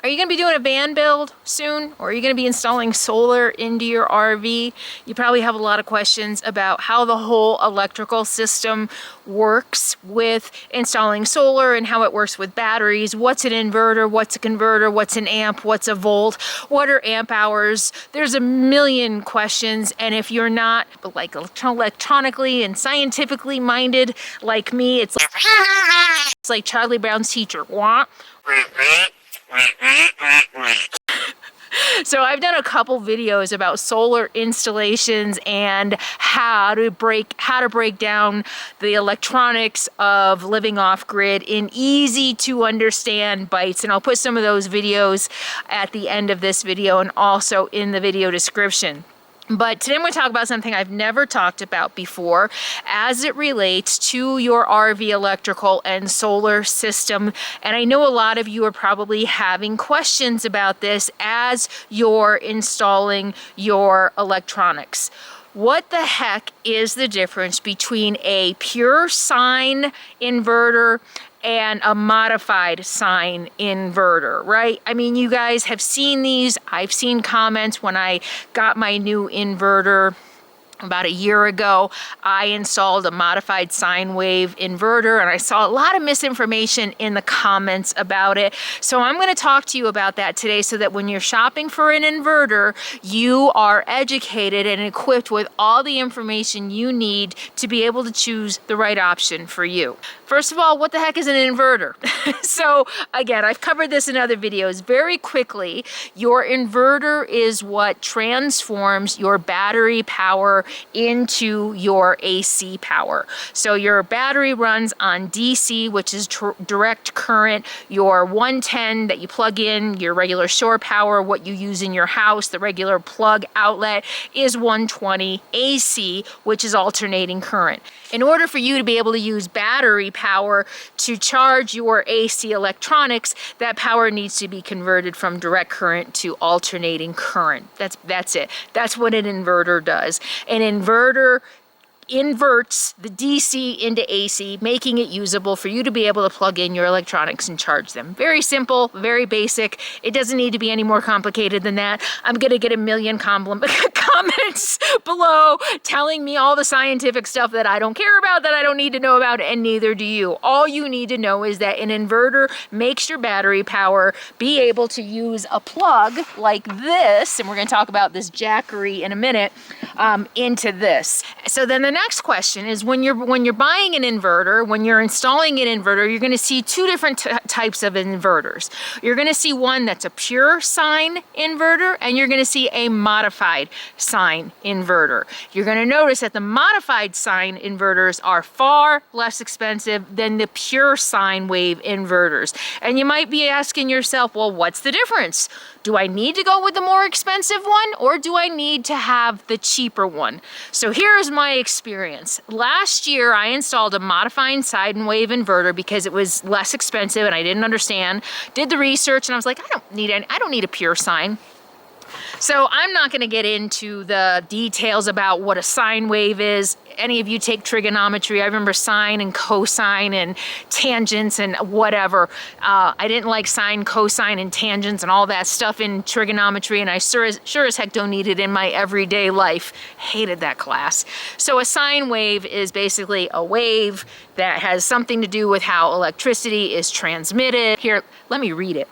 Are you going to be doing a van build soon? Or are you going to be installing solar into your RV? You probably have a lot of questions about how the whole electrical system works with installing solar and how it works with batteries. What's an inverter? What's a converter? What's an amp? What's a volt? What are amp hours? There's a million questions, and if you're not like electronically and scientifically minded like me, it's like Charlie Brown's teacher. So I've done a couple videos about solar installations and how to break down the electronics of living off grid in easy to understand bites, and I'll put some of those videos at the end of this video and also in the video description. But today I'm going to talk about something I've never talked about before as it relates to your RV electrical and solar system. And I know a lot of you are probably having questions about this as you're installing your electronics. What the heck is the difference between a pure sine inverter and a modified sine inverter, right? I mean, you guys have seen these. I've seen comments when I got my new inverter about a year ago. I installed a modified sine wave inverter, and I saw a lot of misinformation in the comments about it. So I'm going to talk to you about that today so that when you're shopping for an inverter, you are educated and equipped with all the information you need to be able to choose the right option for you. First of all, what the heck is an inverter? So again, I've covered this in other videos. Very quickly, your inverter is what transforms your battery power into your AC power. So your battery runs on DC, which is direct current. Your 110 that you plug in, your regular shore power, what you use in your house, the regular plug outlet, is 120 AC, which is alternating current. In order for you to be able to use battery power to charge your AC electronics, that power needs to be converted from direct current to alternating current. That's it. That's what an inverter does. An inverter inverts the DC into AC, making it usable for you to be able to plug in your electronics and charge them. Very simple, very basic. It doesn't need to be any more complicated than that. I'm going to get a million comments below telling me all the scientific stuff that I don't care about, that I don't need to know about, and neither do you. All you need to know is that an inverter makes your battery power be able to use a plug like this, and we're going to talk about this Jackery in a minute, into this. So then the next question is, when you're buying an inverter, when you're installing an inverter, you're going to see two different types of inverters. You're going to see one that's a pure sine inverter, and you're going to see a modified sine inverter. You're going to notice that the modified sine inverters are far less expensive than the pure sine wave inverters. And you might be asking yourself, well, what's the difference? Do I need to go with the more expensive one, or do I need to have the cheaper one? So here's my experience. Last year, I installed a modified sine wave inverter because it was less expensive and I didn't understand. Did the research and I was like, I don't need a pure sine. So I'm not going to get into the details about what a sine wave is. Any of you take trigonometry, I remember sine and cosine and tangents and whatever. I didn't like sine, cosine, and tangents and all that stuff in trigonometry, and I sure as heck don't need it in my everyday life. Hated that class. So a sine wave is basically a wave that has something to do with how electricity is transmitted. Here, let me read it.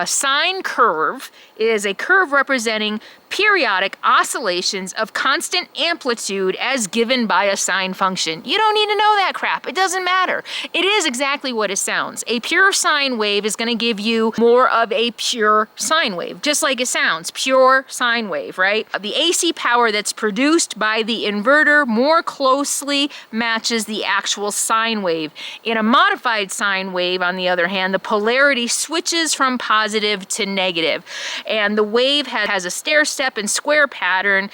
Sine curve is a curve representing periodic oscillations of constant amplitude as given by a sine function. You don't need to know that crap. It doesn't matter. It is exactly what it sounds. A pure sine wave is going to give you more of a pure sine wave, just like it sounds, pure sine wave, right? The AC power that's produced by the inverter more closely matches the actual sine wave. In a modified sine wave, on the other hand, the polarity switches from positive to negative, and the wave has a stair-step and square pattern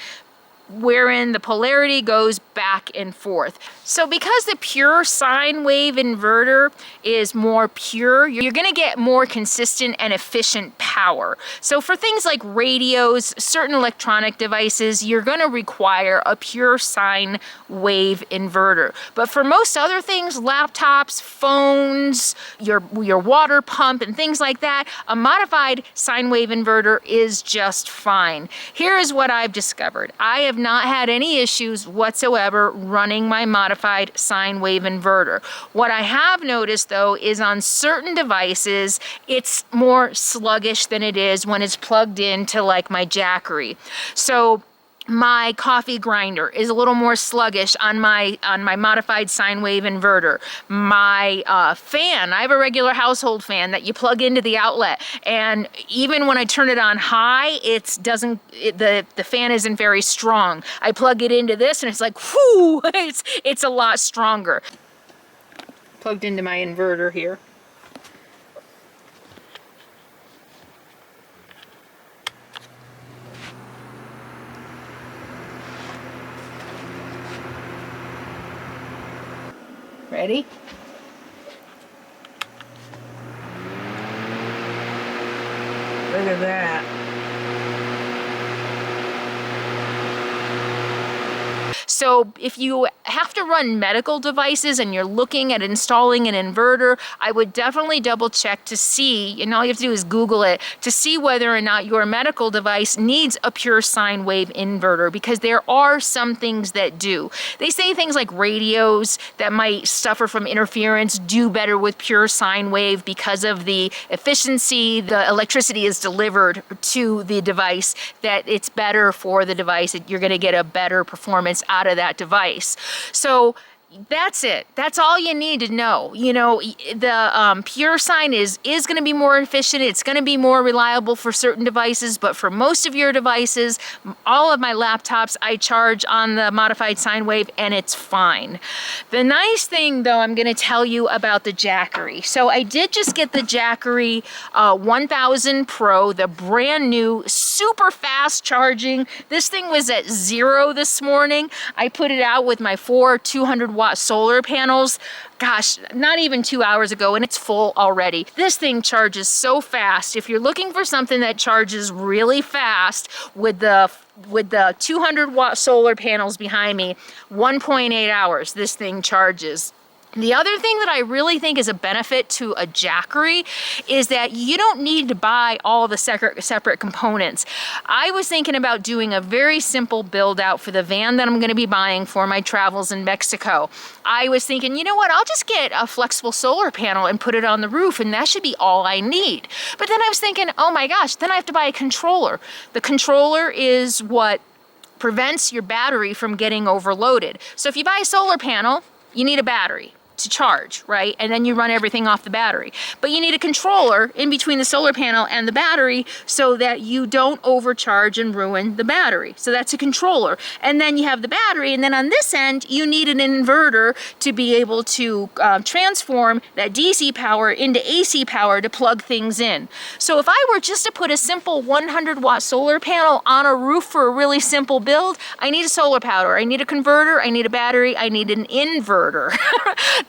wherein the polarity goes back and forth. So because the pure sine wave inverter is more pure, you're going to get more consistent and efficient power power. So for things like radios, certain electronic devices, you're going to require a pure sine wave inverter. But for most other things, laptops, phones, your water pump and things like that, a modified sine wave inverter is just fine. Here is what I've discovered. I have not had any issues whatsoever running my modified sine wave inverter. What I have noticed though is on certain devices, it's more sluggish than it is when it's plugged into like my Jackery. So my coffee grinder is a little more sluggish on my modified sine wave inverter. My fan, I have a regular household fan that you plug into the outlet, and even when I turn it on high, the fan isn't very strong. I plug it into this and it's like, whoo, it's a lot stronger. Plugged into my inverter here. Ready? Look at that. So if you have to run medical devices and you're looking at installing an inverter, I would definitely double check to see, and all you have to do is Google it, to see whether or not your medical device needs a pure sine wave inverter, because there are some things that do. They say things like radios that might suffer from interference do better with pure sine wave because of the efficiency the electricity is delivered to the device, that it's better for the device, that you're going to get a better performance out of that device. So that's it. That's all you need to know. You know, the pure sine is going to be more efficient. It's going to be more reliable for certain devices, but for most of your devices, all of my laptops, I charge on the modified sine wave and it's fine. The nice thing though, I'm going to tell you about the Jackery. So I did just get the Jackery 1000 Pro, the brand new, super fast charging. This thing was at 0 this morning. I put it out with my 4 200-watt solar panels, gosh, not even 2 hours ago, and it's full already. This thing charges so fast. If you're looking for something that charges really fast with the 200-watt solar panels behind me, 1.8 hours this thing charges. The other thing that I really think is a benefit to a Jackery is that you don't need to buy all the separate components. I was thinking about doing a very simple build out for the van that I'm going to be buying for my travels in Mexico. I was thinking, you know what, I'll just get a flexible solar panel and put it on the roof, and that should be all I need. But then I was thinking, oh my gosh, then I have to buy a controller. The controller is what prevents your battery from getting overloaded. So if you buy a solar panel, you need a battery to charge, right? And then you run everything off the battery. But you need a controller in between the solar panel and the battery so that you don't overcharge and ruin the battery. So that's a controller. And then you have the battery, and then on this end, you need an inverter to be able to transform that DC power into AC power to plug things in. So if I were just to put a simple 100-watt solar panel on a roof for a really simple build, I need a solar power, I need a converter, I need a battery, I need an inverter.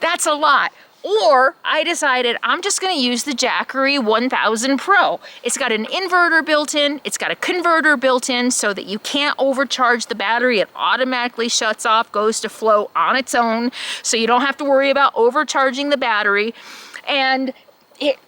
That's a lot. Or I decided I'm just going to use the Jackery 1000 Pro. It's got an inverter built in, it's got a converter built in so that you can't overcharge the battery. It automatically shuts off, goes to flow on its own, so you don't have to worry about overcharging the battery. And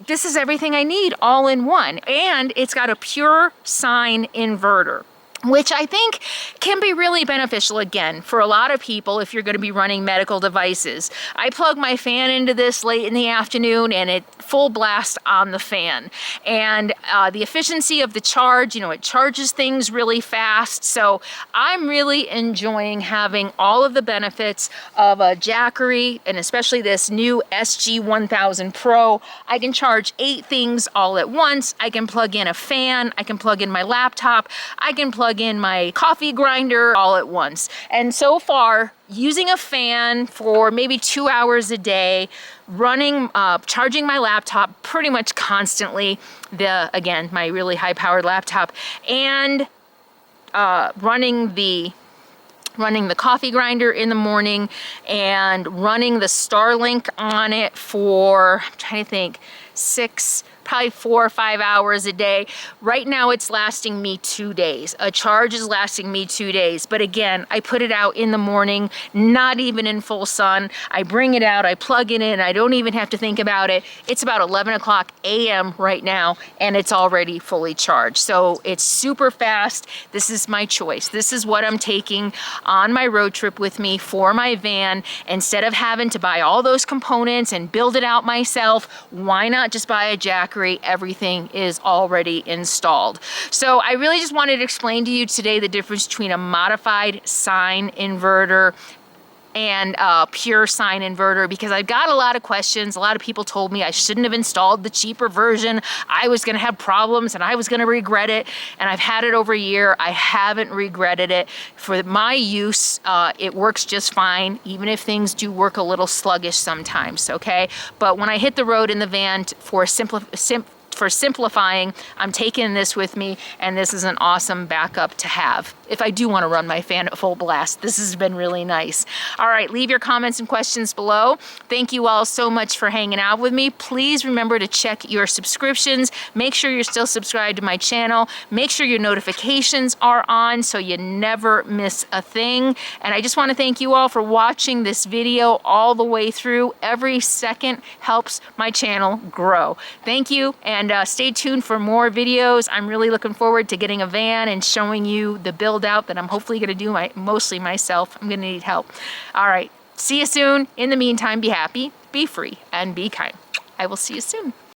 this is everything I need all in one. And it's got a pure sine inverter, which I think can be really beneficial again for a lot of people if you're going to be running medical devices. I plug my fan into this late in the afternoon and it full blast on the fan. And the efficiency of the charge, you know, it charges things really fast. So I'm really enjoying having all of the benefits of a Jackery, and especially this new SG-1000 Pro. I can charge 8 things all at once. I can plug in a fan, I can plug in my laptop, I can plug in my coffee grinder all at once. And so far, using a fan for maybe 2 hours a day, running, charging my laptop pretty much constantly, again, my really high-powered laptop, and running the coffee grinder in the morning and running the Starlink on it for, I'm trying to think, 6 probably 4 or 5 hours a day. Right now it's lasting me 2 days. A charge is lasting me 2 days. But again, I put it out in the morning, not even in full sun. I bring it out, I plug it in, I don't even have to think about it. It's about 11 o'clock a.m. right now, and it's already fully charged. So it's super fast. This is my choice. This is what I'm taking on my road trip with me for my van. Instead of having to buy all those components and build it out myself, why not just buy a Jackery? Everything is already installed. So I really just wanted to explain to you today the difference between a modified sine inverter and pure sine inverter, because I've got a lot of questions. A lot of people told me I shouldn't have installed the cheaper version. I was gonna have problems and I was gonna regret it. And I've had it over a year. I haven't regretted it. For my use, it works just fine, even if things do work a little sluggish sometimes, okay? But when I hit the road in the van for simplifying, I'm taking this with me, and this is an awesome backup to have if I do want to run my fan at full blast. This has been really nice. All right, leave your comments and questions below. Thank you all so much for hanging out with me. Please remember to check your subscriptions. Make sure you're still subscribed to my channel. Make sure your notifications are on so you never miss a thing. And I just want to thank you all for watching this video all the way through. Every second helps my channel grow. Thank you, and stay tuned for more videos. I'm really looking forward to getting a van and showing you the build out that I'm hopefully going to do mostly myself. I'm going to need help. All right, see you soon. In the meantime, be happy, be free, and be kind. I will see you soon.